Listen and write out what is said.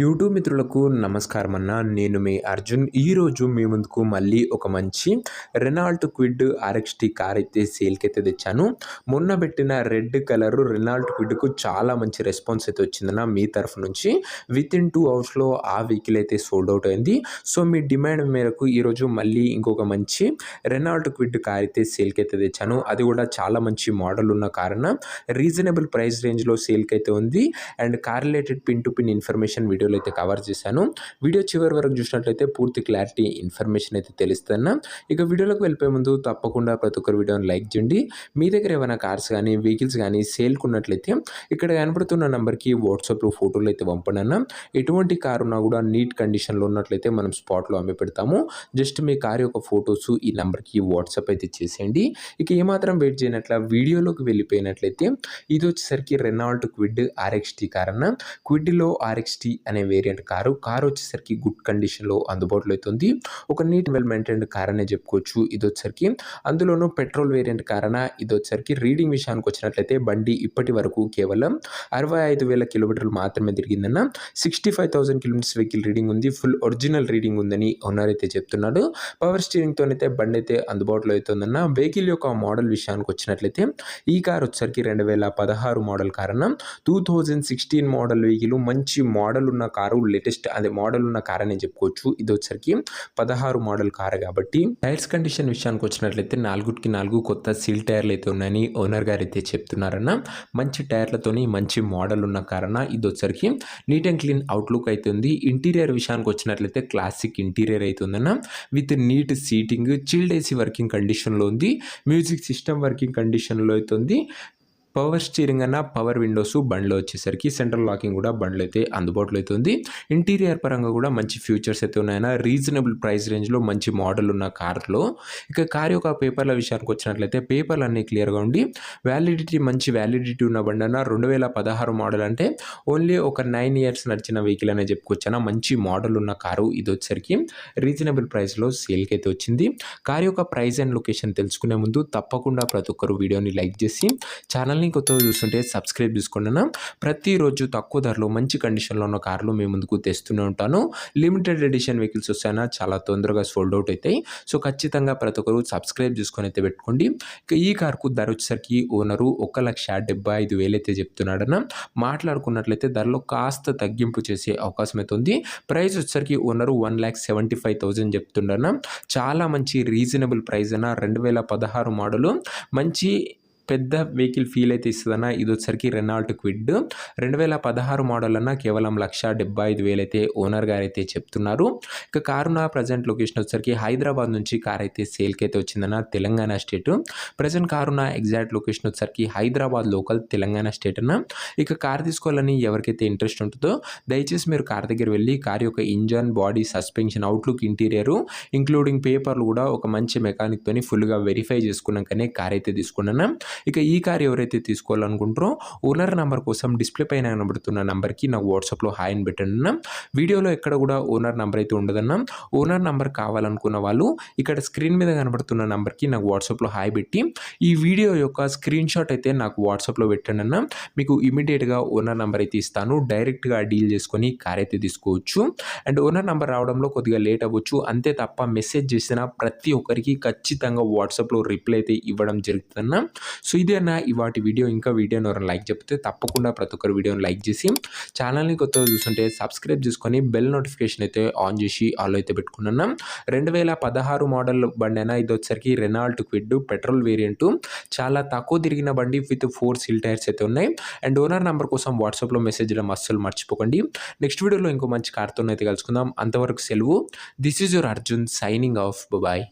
YouTube మిత్రులకు నమస్కారం అన్న. నేను మీ అర్జున్. ఈరోజు మీ ముందుకు మళ్ళీ ఒక మంచి రెనాల్ట్ క్విడ్ ఆర్ఎక్స్టీ కార్ అయితే సేల్కి అయితే తెచ్చాను. మొన్న పెట్టిన రెడ్ కలర్ రెనాల్ట్ క్విడ్కు చాలా మంచి రెస్పాన్స్ అయితే వచ్చిందన్న మీ తరఫు నుంచి. విత్ ఇన్ 2 అవర్స్లో ఆ వెహికల్ అయితే సోల్డ్ అవుట్ అయింది. సో మీ డిమాండ్ మేరకు ఈరోజు మళ్ళీ ఇంకొక మంచి రెనాల్ట్ క్విడ్ కార్ అయితే సేల్కి అయితే తెచ్చాను. అది కూడా చాలా మంచి మోడల్ ఉన్న కార్ అన్న. రీజనబుల్ ప్రైస్ రేంజ్లో సేల్కి అయితే ఉంది. And car related pin to pin information వీడియోలో అయితే కవర్ చేశాను. వీడియో చివరి వరకు చూసినట్లయితే పూర్తి క్లారిటీ ఇన్ఫర్మేషన్ అయితే తెలుస్తున్నా. ఇక వీడియోలోకి వెళ్ళిపోయే ముందు తప్పకుండా ప్రతి ఒక్కరు వీడియోని లైక్ చేయండి. మీ దగ్గర ఏమైనా కార్స్ కానీ వెహికల్స్ కానీ సేల్కి ఉన్నట్లయితే ఇక్కడ కనపడుతున్న నెంబర్కి వాట్సాప్లో ఫోటోలు అయితే పంపనన్నా. ఎటువంటి కార్ ఉన్నా కూడా నీట్ కండిషన్లో ఉన్నట్లయితే మనం స్పాట్లో అమ్మి పెడతాము. జస్ట్ మీ కార్ యొక్క ఫొటోస్ ఈ నెంబర్కి వాట్సాప్ అయితే చేసేయండి. ఇక ఏమాత్రం వెయిట్ చేయనట్ల వీడియోలోకి వెళ్ళిపోయినట్లయితే ఇది వచ్చేసరికి రెనాల్ట్ క్విడ్ ఆర్ఎక్స్టీ కార్ అన్న. క్విడ్లో ఆర్ఎక్స్టీ అనే వేరియంట్ కారు వచ్చేసరికి గుడ్ కండిషన్లో అందుబాటులో అవుతుంది. ఒక నీట్ వెల్ మెయింటైన్డ్ కార్ అనే చెప్పుకోవచ్చు. ఇది వచ్చేసరికి అందులోనూ పెట్రోల్ వేరియంట్ కార్ అన్న. ఇది వచ్చేసరికి రీడింగ్ విషయానికి వచ్చినట్లయితే బండి ఇప్పటి వరకు కేవలం 65,000 కిలోమీటర్లు మాత్రమే తిరిగిందన్న. 65,000 కిలోమీటర్స్ వెహికల్ రీడింగ్ ఉంది. ఫుల్ ఒరిజినల్ రీడింగ్ ఉందని ఓనర్ అయితే చెప్తున్నాడు. పవర్ స్టీరింగ్తో అయితే బండి అయితే అందుబాటులో అవుతుందన్న. వెహికల్ యొక్క మోడల్ విషయానికి వచ్చినట్లయితే ఈ కార్ వచ్చేసరికి 2016 మోడల్ కార్ అన్న. 2016 మోడల్ వెహికల్ మంచి మోడల్ ఉన్న కారు, లేటెస్ట్ అదే మోడల్ ఉన్న కార్ అని చెప్పుకోవచ్చు. ఇది వచ్చరికి 16 మోడల్ కార్ కాబట్టి టైర్స్ కండిషన్ విషయానికి వచ్చినట్లయితే 4కి 4 కొత్త సీల్ టైర్లు అయితే ఉన్నాయని ఓనర్ గారు అయితే చెప్తున్నారన్న. మంచి టైర్లతోని మంచి మోడల్ ఉన్న కార్ అన్న. ఇది వచ్చరికి నీట్ అండ్ క్లీన్ అవుట్లుక్ అయితే ఉంది. ఇంటీరియర్ విషయానికి వచ్చినట్లయితే క్లాసిక్ ఇంటీరియర్ అయితే ఉందన్న. With neat seating, chilled AC working కండిషన్లో ఉంది. మ్యూజిక్ సిస్టమ్ వర్కింగ్ కండిషన్లో అయితే ఉంది. పవర్ స్టీరింగ్ అన్న, పవర్ విండోస్ బండ్లో వచ్చేసరికి సెంట్రల్ లాకింగ్ కూడా బండ్లో అయితే అందుబాటులో అయితే ఉంది. ఇంటీరియర్ పరంగా కూడా మంచి ఫ్యూచర్స్ అయితే ఉన్నాయన్న. రీజనబుల్ ప్రైస్ రేంజ్లో మంచి మోడల్ ఉన్న కార్లో. ఇక కార్ యొక్క పేపర్ల విషయానికి వచ్చినట్లయితే పేపర్లు అన్నీ క్లియర్గా ఉండి వ్యాలిడిటీ మంచి వ్యాలిడిటీ ఉన్న బండి అన్న. 2016 మోడల్ అంటే ఓన్లీ ఒక 9 ఇయర్స్ నడిచిన వెహికల్ అనే చెప్పుకోవచ్చు అన్న. మంచి మోడల్ ఉన్న కారు. ఇది వచ్చేసరికి రీజనబుల్ ప్రైస్లో సేల్కి అయితే వచ్చింది. కార్ యొక్క ప్రైస్ అండ్ లొకేషన్ తెలుసుకునే ముందు తప్పకుండా ప్రతి ఒక్కరు వీడియోని లైక్ చేసి ఛానల్ కొత్తగా చూస్తుంటే సబ్స్క్రైబ్ చేసుకోండి. ప్రతిరోజు తక్కువ ధరలో మంచి కండిషన్లో ఉన్న కార్లు మీ ముందుకు తెస్తూనే ఉంటాను. లిమిటెడ్ ఎడిషన్ వెహికల్స్ వస్తాయన్నా చాలా తొందరగా సోల్డ్ అవుట్ అవుతాయి. సో ఖచ్చితంగా ప్రతి ఒక్కరు సబ్స్క్రైబ్ చేసుకొని అయితే పెట్టుకోండి. ఇక ఈ కార్కు ధర వచ్చేసరికి ఓనరు 1,75,000 అయితే చెప్తున్నాడన్న. మాట్లాడుకున్నట్లయితే ధరలో కాస్త తగ్గింపు చేసే అవకాశం అయితే ఉంది. ప్రైస్ వచ్చేసరికి ఓనరు 1,75,000 చెప్తుండన్న. చాలా మంచి రీజనబుల్ ప్రైస్ అన్న. 2016 మోడలు మంచి పెద్ద వెహికల్ ఫీల్ అయితే ఇస్తుందన్న. ఇది వచ్చరికి రెనాల్ట్ క్విడ్ 2016 మోడల్ అన్న. కేవలం 1,75,000 అయితే ఓనర్ గారు అయితే చెప్తున్నారు. ఇక కారు నా ప్రజెంట్ లొకేషన్ వచ్చరికి హైదరాబాద్ నుంచి కార్ అయితే సేల్కి అయితే వచ్చిందన్న. తెలంగాణ స్టేట్. ప్రజెంట్ కారు నా ఎగ్జాక్ట్ లొకేషన్ వచ్చరికి హైదరాబాద్ లోకల్, తెలంగాణ స్టేట్ అన్న. ఇక కార్ తీసుకోవాలని ఎవరికైతే ఇంట్రెస్ట్ ఉంటుందో దయచేసి మీరు కార్ దగ్గర వెళ్ళి కార్ యొక్క engine, body, suspension, outlook, interior including పేపర్లు కూడా ఒక మంచి మెకానిక్ తోని ఫుల్గా వెరిఫై చేసుకున్నాకనే కార్ అయితే తీసుకున్నాను. ఇక ఈ కార్ ఎవరైతే తీసుకోవాలనుకుంటారో ఓనర్ నెంబర్ కోసం డిస్ప్లే పైన కనబడుతున్న నెంబర్కి నాకు వాట్సాప్లో హాయ్ అని పెట్టండి అన్న. వీడియోలో ఎక్కడ కూడా ఓనర్ నెంబర్ అయితే ఉండదన్న. ఓనర్ నెంబర్ కావాలనుకున్న వాళ్ళు ఇక్కడ స్క్రీన్ మీద కనబడుతున్న నెంబర్కి నాకు వాట్సాప్లో హాయ్ పెట్టి ఈ వీడియో యొక్క స్క్రీన్ షాట్ అయితే నాకు వాట్సాప్లో పెట్టండి అన్న. మీకు ఇమీడియట్గా ఓనర్ నెంబర్ అయితే ఇస్తాను. డైరెక్ట్గా డీల్ చేసుకొని కార్ అయితే తీసుకోవచ్చు. అండ్ ఓనర్ నెంబర్ రావడంలో కొద్దిగా లేట్ అవ్వచ్చు, అంతే తప్ప మెసేజ్ చేసిన ప్రతి ఒక్కరికి ఖచ్చితంగా వాట్సాప్లో రిప్లై అయితే ఇవ్వడం జరుగుతుందన్న. సో ఇదే అన్న ఇవాటి వీడియో. ఇంకా వీడియోని ఎవరైనా లైక్ చెప్తే తప్పకుండా ప్రతి ఒక్కరు వీడియోని లైక్ చేసి ఛానల్ని కొత్తగా చూస్తుంటే సబ్స్క్రైబ్ చేసుకొని బెల్ నోటిఫికేషన్ అయితే ఆన్ చేసి ఆల్ అయితే పెట్టుకున్నాను. 2016 మోడల్ బండి అయినా. ఇది వచ్చరికి రెనాల్ట్ క్విడ్ పెట్రోల్ వేరియంట్. చాలా తక్కువ తిరిగిన బండి విత్ 4 సీల్ టైర్స్ అయితే ఉన్నాయి. అండ్ ఓనర్ నెంబర్ కోసం వాట్సాప్లో మెసేజ్ చేయడం అస్సలు మర్చిపోకండి. నెక్స్ట్ వీడియోలో ఇంకో మంచి కార్తో అయితే కలుసుకుందాం. అంతవరకు సెలవు. This is your Arjun signing off. Bye.